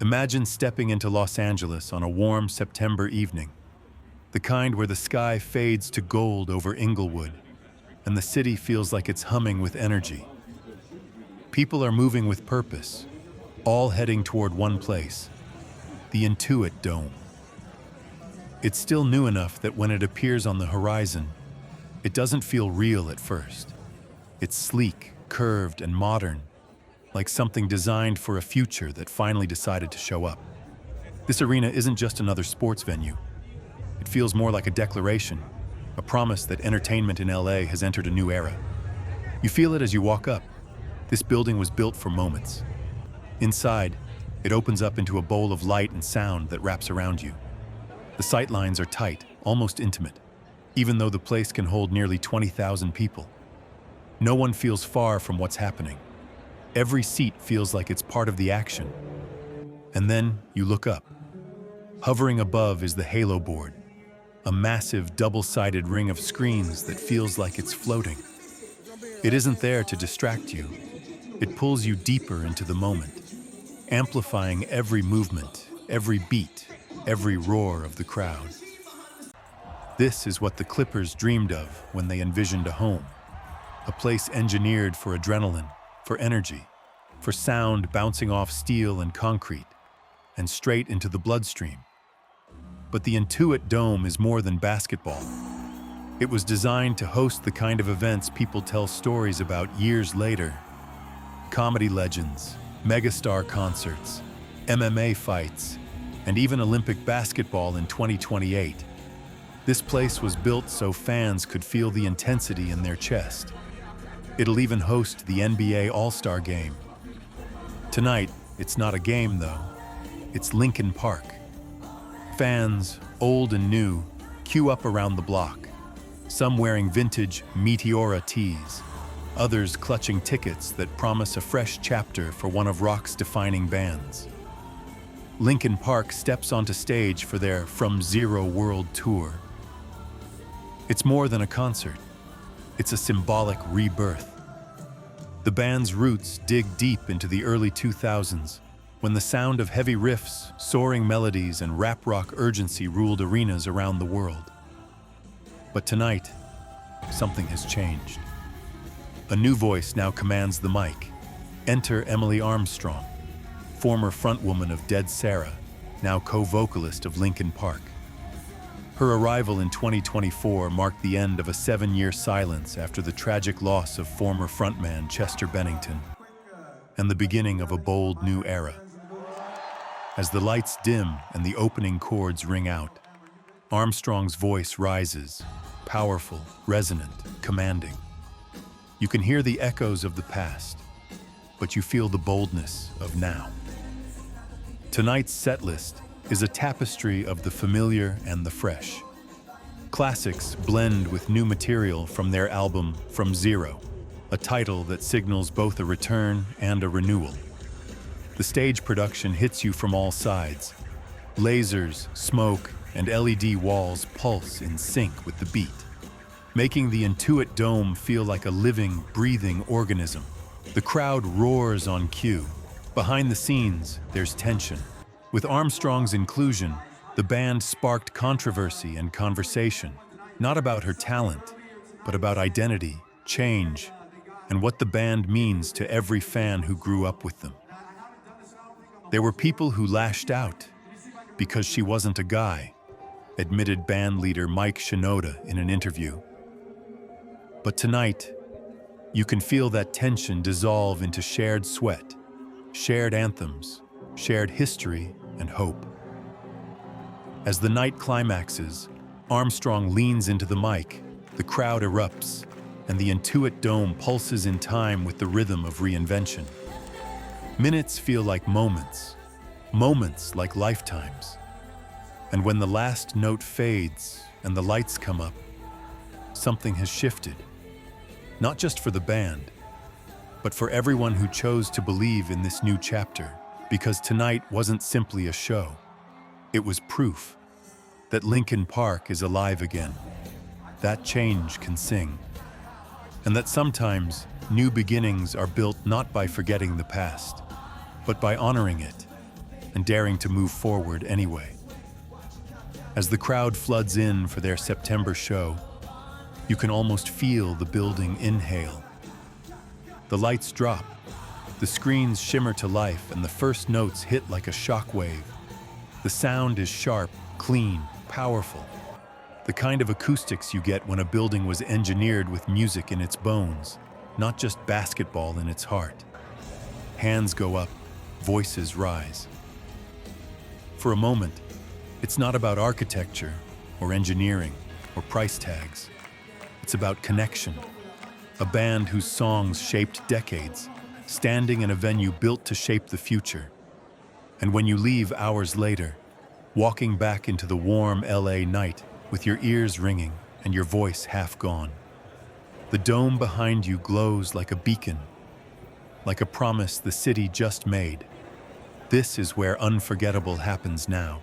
Imagine stepping into Los Angeles on a warm September evening, the kind where the sky fades to gold over Inglewood, and the city feels like it's humming with energy. People are moving with purpose, all heading toward one place, the Intuit Dome. It's still new enough that when it appears on the horizon, it doesn't feel real at first. It's sleek, curved, and modern, like something designed for a future that finally decided to show up. This arena isn't just another sports venue. It feels more like a declaration, a promise that entertainment in LA has entered a new era. You feel it as you walk up. This building was built for moments. Inside, it opens up into a bowl of light and sound that wraps around you. The sightlines are tight, almost intimate, even though the place can hold nearly 20,000 people. No one feels far from what's happening. Every seat feels like it's part of the action. And then you look up. Hovering above is the Halo board, a massive double-sided ring of screens that feels like it's floating. It isn't there to distract you. It pulls you deeper into the moment, amplifying every movement, every beat, every roar of the crowd. This is what the Clippers dreamed of when they envisioned a home, a place engineered for adrenaline, for energy, for sound bouncing off steel and concrete, and straight into the bloodstream. But the Intuit Dome is more than basketball. It was designed to host the kind of events people tell stories about years later. Comedy legends, megastar concerts, MMA fights, and even Olympic basketball in 2028. This place was built so fans could feel the intensity in their chest. It'll even host the NBA All-Star Game. Tonight, it's not a game though. It's Linkin Park. Fans, old and new, queue up around the block. Some wearing vintage Meteora tees, others clutching tickets that promise a fresh chapter for one of rock's defining bands. Linkin Park steps onto stage for their From Zero World Tour. It's more than a concert. It's a symbolic rebirth. The band's roots dig deep into the early 2000s, when the sound of heavy riffs, soaring melodies, and rap rock urgency ruled arenas around the world. But tonight, something has changed. A new voice now commands the mic. Enter Emily Armstrong, former frontwoman of Dead Sarah, now co-vocalist of Linkin Park. Her arrival in 2024 marked the end of a 7-year silence after the tragic loss of former frontman Chester Bennington, and the beginning of a bold new era. As the lights dim and the opening chords ring out, Armstrong's voice rises, powerful, resonant, commanding. You can hear the echoes of the past, but you feel the boldness of now. Tonight's setlist is a tapestry of the familiar and the fresh. Classics blend with new material from their album From Zero, a title that signals both a return and a renewal. The stage production hits you from all sides. Lasers, smoke, and LED walls pulse in sync with the beat, making the Intuit Dome feel like a living, breathing organism. The crowd roars on cue. Behind the scenes, there's tension. With Armstrong's inclusion, the band sparked controversy and conversation, not about her talent, but about identity, change, and what the band means to every fan who grew up with them. There were people who lashed out because she wasn't a guy, admitted band leader Mike Shinoda in an interview. But tonight, you can feel that tension dissolve into shared sweat, shared anthems, shared history, and hope. As the night climaxes, Armstrong leans into the mic, the crowd erupts, and the Intuit Dome pulses in time with the rhythm of reinvention. Minutes feel like moments, moments like lifetimes. And when the last note fades and the lights come up, something has shifted. Not just for the band, but for everyone who chose to believe in this new chapter. Because tonight wasn't simply a show. It was proof that Linkin Park is alive again, that change can sing, and that sometimes new beginnings are built not by forgetting the past, but by honoring it and daring to move forward anyway. As the crowd floods in for their September show, you can almost feel the building inhale. The lights drop, the screens shimmer to life, and the first notes hit like a shockwave. The sound is sharp, clean, powerful. The kind of acoustics you get when a building was engineered with music in its bones, not just basketball in its heart. Hands go up, voices rise. For a moment, it's not about architecture or engineering or price tags. It's about connection. A band whose songs shaped decades, standing in a venue built to shape the future. And when you leave hours later, walking back into the warm LA night with your ears ringing and your voice half gone, the dome behind you glows like a beacon, like a promise the city just made. This is where unforgettable happens now.